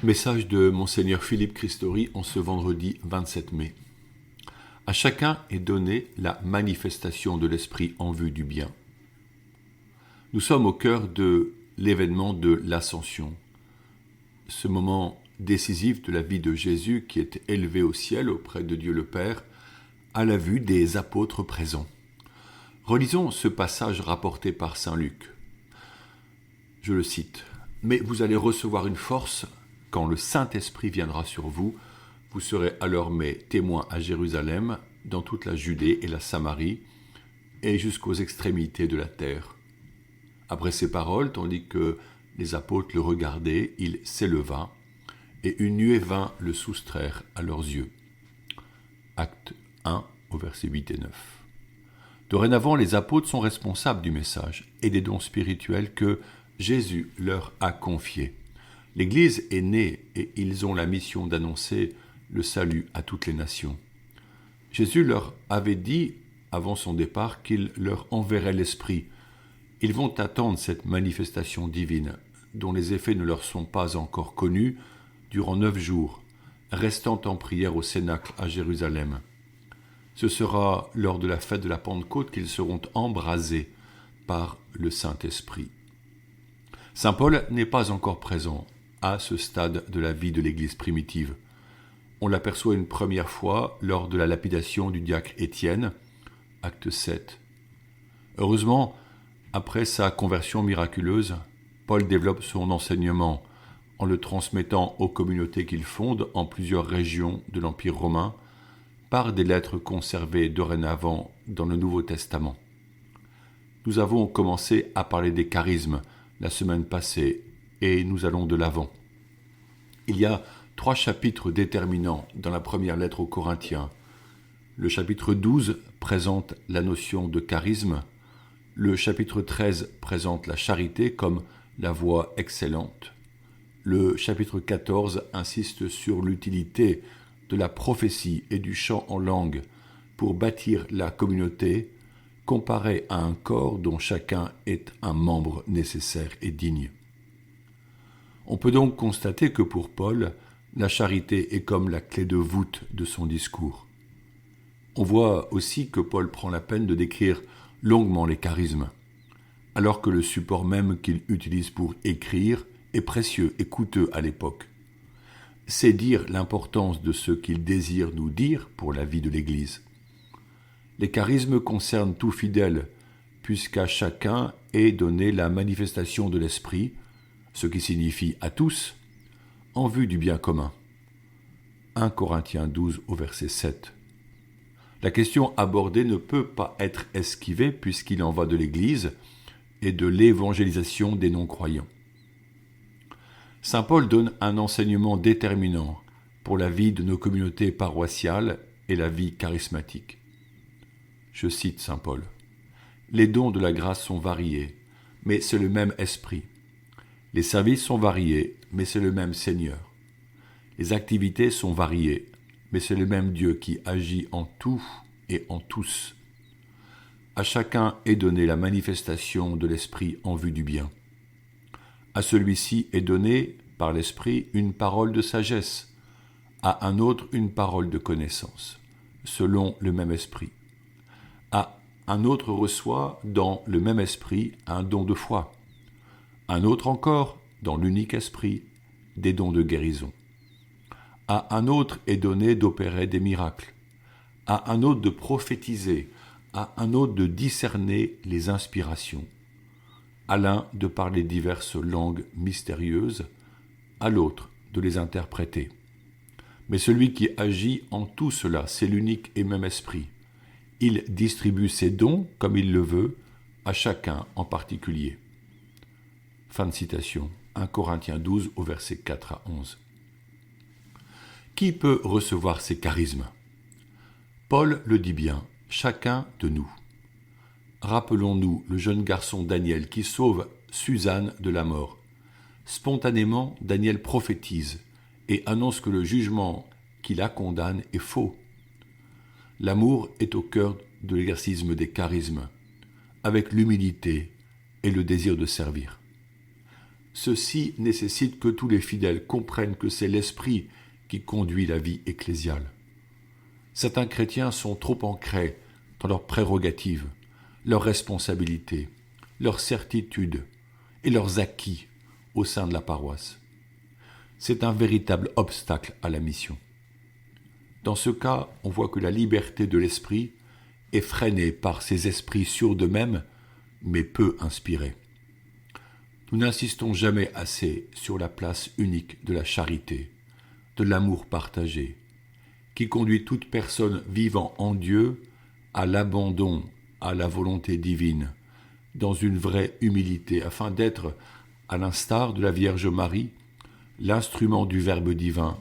Message de Monseigneur Philippe Christori en ce vendredi 27 mai. À chacun est donnée la manifestation de l'Esprit en vue du bien. Nous sommes au cœur de l'événement de l'Ascension, ce moment décisif de la vie de Jésus qui est élevé au ciel auprès de Dieu le Père, à la vue des apôtres présents. Relisons ce passage rapporté par saint Luc. Je le cite. « Mais vous allez recevoir une force quand le Saint-Esprit viendra sur vous. Vous serez alors mes témoins à Jérusalem, dans toute la Judée et la Samarie, et jusqu'aux extrémités de la terre. » Après ces paroles, tandis que les apôtres le regardaient, il s'éleva, et une nuée vint le soustraire à leurs yeux. Acte 1, au verset 8 et 9. Dorénavant, les apôtres sont responsables du message et des dons spirituels que Jésus leur a confiés. L'Église est née et ils ont la mission d'annoncer le salut à toutes les nations. Jésus leur avait dit, avant son départ, qu'il leur enverrait l'Esprit. Ils vont attendre cette manifestation divine, dont les effets ne leur sont pas encore connus, durant 9 jours, restant en prière au Cénacle à Jérusalem. Ce sera lors de la fête de la Pentecôte qu'ils seront embrasés par le Saint-Esprit. Saint Paul n'est pas encore présent à ce stade de la vie de l'Église primitive. On l'aperçoit une première fois lors de la lapidation du diacre Étienne, acte 7. Heureusement, après sa conversion miraculeuse, Paul développe son enseignement en le transmettant aux communautés qu'il fonde en plusieurs régions de l'Empire romain par des lettres conservées dorénavant dans le Nouveau Testament. Nous avons commencé à parler des charismes la semaine passée et nous allons de l'avant. Il y a 3 chapitres déterminants dans la première lettre aux Corinthiens. Le chapitre 12 présente la notion de charisme. Le chapitre 13 présente la charité comme la voie excellente. Le chapitre 14 insiste sur l'utilité de la prophétie et du chant en langue pour bâtir la communauté, comparé à un corps dont chacun est un membre nécessaire et digne. On peut donc constater que pour Paul, la charité est comme la clé de voûte de son discours. On voit aussi que Paul prend la peine de décrire longuement les charismes, alors que le support même qu'il utilise pour écrire est précieux et coûteux à l'époque. C'est dire l'importance de ce qu'il désire nous dire pour la vie de l'Église. Les charismes concernent tout fidèle, puisqu'à chacun est donnée la manifestation de l'Esprit, ce qui signifie à tous, en vue du bien commun. 1 Corinthiens 12 au verset 7. La question abordée ne peut pas être esquivée puisqu'il en va de l'Église et de l'évangélisation des non-croyants. Saint Paul donne un enseignement déterminant pour la vie de nos communautés paroissiales et la vie charismatique. Je cite Saint Paul. « Les dons de la grâce sont variés, mais c'est le même esprit. Les services sont variés, mais c'est le même Seigneur. Les activités sont variées, mais c'est le même Dieu qui agit en tout et en tous. À chacun est donnée la manifestation de l'Esprit en vue du bien. À celui-ci est donnée, par l'Esprit, une parole de sagesse, à un autre une parole de connaissance, selon le même Esprit. À un autre reçoit, dans le même Esprit, un don de foi. Un autre encore, dans l'unique Esprit, des dons de guérison. À un autre est donné d'opérer des miracles. À un autre de prophétiser. À un autre de discerner les inspirations. À l'un de parler diverses langues mystérieuses, à l'autre de les interpréter. Mais celui qui agit en tout cela, c'est l'unique et même Esprit. Il distribue ses dons comme il le veut, à chacun en particulier. » Fin de citation. 1 Corinthiens 12 au verset 4 à 11. Qui peut recevoir ces charismes ? Paul le dit bien, chacun de nous. Rappelons-nous le jeune garçon Daniel qui sauve Suzanne de la mort. Spontanément, Daniel prophétise et annonce que le jugement qui la condamne est faux. L'amour est au cœur de l'exercice des charismes, avec l'humilité et le désir de servir. Ceci nécessite que tous les fidèles comprennent que c'est l'Esprit qui conduit la vie ecclésiale. Certains chrétiens sont trop ancrés dans leurs prérogatives, leurs responsabilités, leurs certitudes et leurs acquis au sein de la paroisse. C'est un véritable obstacle à la mission. Dans ce cas, on voit que la liberté de l'esprit est freinée par ces esprits sûrs d'eux-mêmes, mais peu inspirés. Nous n'insistons jamais assez sur la place unique de la charité, de l'amour partagé, qui conduit toute personne vivant en Dieu à l'abandon à la volonté divine, dans une vraie humilité, afin d'être, à l'instar de la Vierge Marie, l'instrument du Verbe divin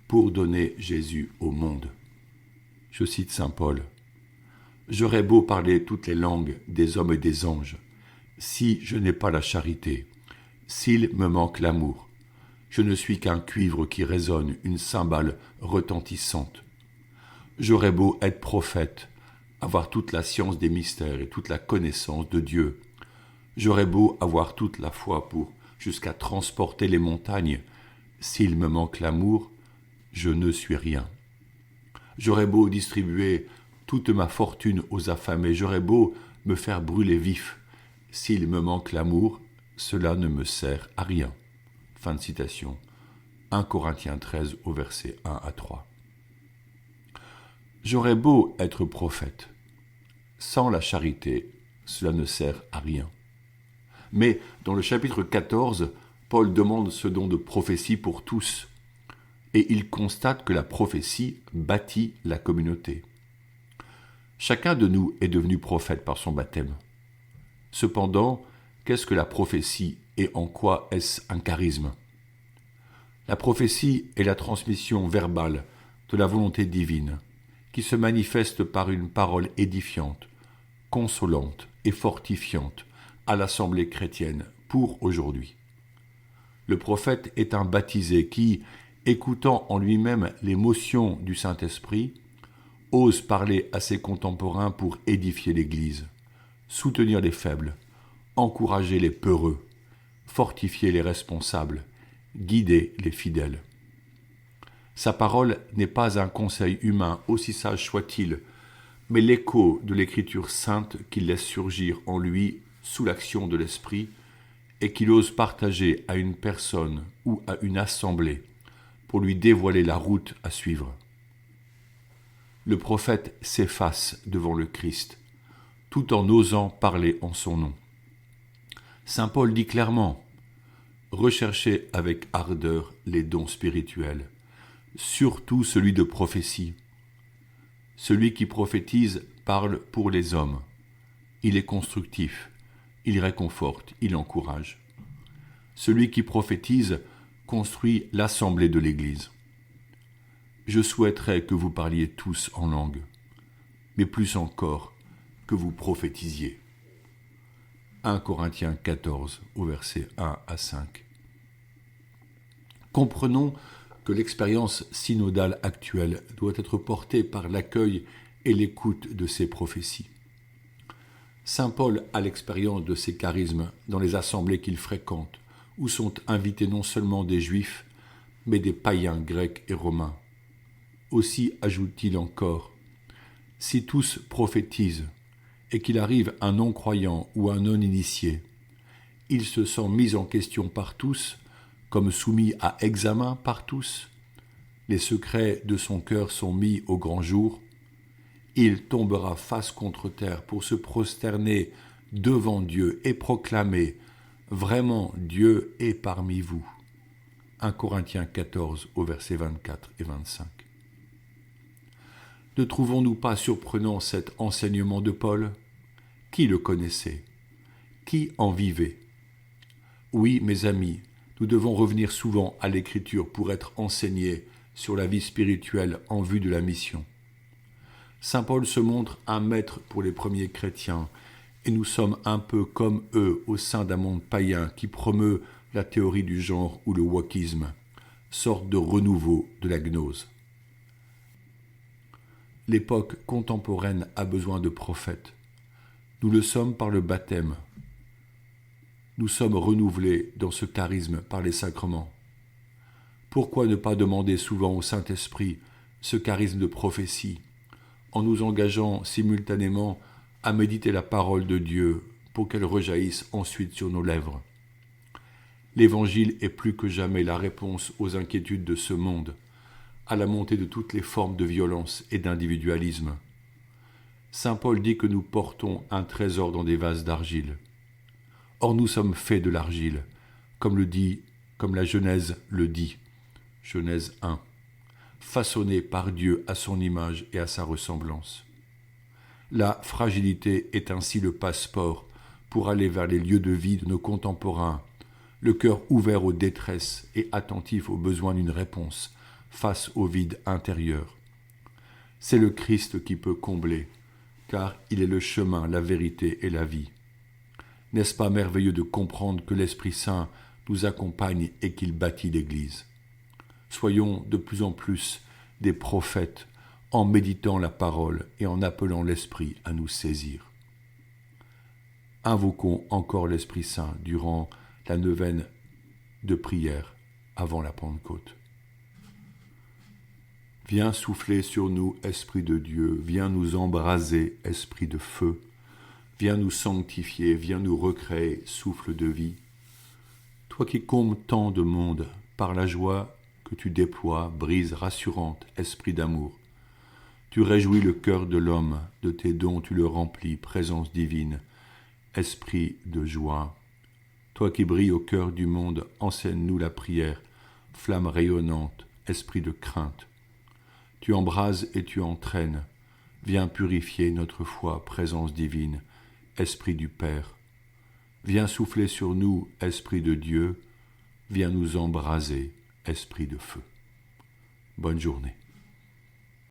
pour donner Jésus au monde. Je cite saint Paul. « J'aurais beau parler toutes les langues des hommes et des anges, si je n'ai pas la charité, s'il me manque l'amour, je ne suis qu'un cuivre qui résonne, une cymbale retentissante. J'aurais beau être prophète, avoir toute la science des mystères et toute la connaissance de Dieu. J'aurais beau avoir toute la foi pour jusqu'à transporter les montagnes. S'il me manque l'amour, je ne suis rien. J'aurais beau distribuer toute ma fortune aux affamés, j'aurais beau me faire brûler vif. S'il me manque l'amour, cela ne me sert à rien. » Fin de citation. 1 Corinthiens 13 au verset 1 à 3. J'aurais beau être prophète. Sans la charité, cela ne sert à rien. Mais dans le chapitre 14, Paul demande ce don de prophétie pour tous, et il constate que la prophétie bâtit la communauté. Chacun de nous est devenu prophète par son baptême. Cependant, qu'est-ce que la prophétie et en quoi est-ce un charisme ? La prophétie est la transmission verbale de la volonté divine, qui se manifeste par une parole édifiante, consolante et fortifiante à l'assemblée chrétienne pour aujourd'hui. Le prophète est un baptisé qui, écoutant en lui-même l'émotion du Saint-Esprit, ose parler à ses contemporains pour édifier l'Église, soutenir les faibles, encourager les peureux, fortifier les responsables, guider les fidèles. Sa parole n'est pas un conseil humain, aussi sage soit-il, mais l'écho de l'Écriture sainte qu'il laisse surgir en lui sous l'action de l'Esprit et qu'il ose partager à une personne ou à une assemblée pour lui dévoiler la route à suivre. Le prophète s'efface devant le Christ, tout en osant parler en son nom. Saint Paul dit clairement « Recherchez avec ardeur les dons spirituels, surtout celui de prophétie. Celui qui prophétise parle pour les hommes. Il est constructif, il réconforte, il encourage. Celui qui prophétise construit l'assemblée de l'Église. Je souhaiterais que vous parliez tous en langue, mais plus encore que vous prophétisiez. » 1 Corinthiens 14, au verset 1 à 5. Comprenons que l'expérience synodale actuelle doit être portée par l'accueil et l'écoute de ces prophéties. Saint Paul a l'expérience de ces charismes dans les assemblées qu'il fréquente, où sont invités non seulement des Juifs, mais des païens grecs et romains. Aussi ajoute-t-il encore, « Si tous prophétisent, et qu'il arrive un non-croyant ou un non-initié, il se sent mis en question par tous, comme soumis à examen par tous. Les secrets de son cœur sont mis au grand jour. Il tombera face contre terre pour se prosterner devant Dieu et proclamer « Vraiment, Dieu est parmi vous ». 1 Corinthiens 14, au verset 24 et 25. Ne trouvons-nous pas surprenant cet enseignement de Paul ? Qui le connaissait ? Qui en vivait ? Oui, mes amis, nous devons revenir souvent à l'Écriture pour être enseignés sur la vie spirituelle en vue de la mission. Saint Paul se montre un maître pour les premiers chrétiens, et nous sommes un peu comme eux au sein d'un monde païen qui promeut la théorie du genre ou le wokisme, sorte de renouveau de la gnose. L'époque contemporaine a besoin de prophètes. Nous le sommes par le baptême. nous sommes renouvelés dans ce charisme par les sacrements. Pourquoi ne pas demander souvent au Saint-Esprit ce charisme de prophétie, en nous engageant simultanément à méditer la parole de Dieu pour qu'elle rejaillisse ensuite sur nos lèvres. L'Évangile est plus que jamais la réponse aux inquiétudes de ce monde, à la montée de toutes les formes de violence et d'individualisme. Saint Paul dit que nous portons un trésor dans des vases d'argile. Or nous sommes faits de l'argile, comme la Genèse le dit, Genèse 1, façonnés par Dieu à son image et à sa ressemblance. La fragilité est ainsi le passeport pour aller vers les lieux de vie de nos contemporains, le cœur ouvert aux détresses et attentif aux besoins d'une réponse face au vide intérieur. C'est le Christ qui peut combler, car il est le chemin, la vérité et la vie. N'est-ce pas merveilleux de comprendre que l'Esprit Saint nous accompagne et qu'il bâtit l'Église? Soyons de plus en plus des prophètes en méditant la parole et en appelant l'Esprit à nous saisir. Invoquons encore l'Esprit Saint durant la neuvaine de prière avant la Pentecôte. Viens souffler sur nous, Esprit de Dieu, viens nous embraser, Esprit de feu, viens nous sanctifier, viens nous recréer, souffle de vie. Toi qui combles tant de monde par la joie que tu déploies, brise rassurante, Esprit d'amour. Tu réjouis le cœur de l'homme, de tes dons tu le remplis, présence divine, Esprit de joie. Toi qui brilles au cœur du monde, enseigne-nous la prière, flamme rayonnante, esprit de crainte. Tu embrases et tu entraînes, viens purifier notre foi, présence divine, Esprit du Père. Viens souffler sur nous, Esprit de Dieu, viens nous embraser, Esprit de feu. Bonne journée.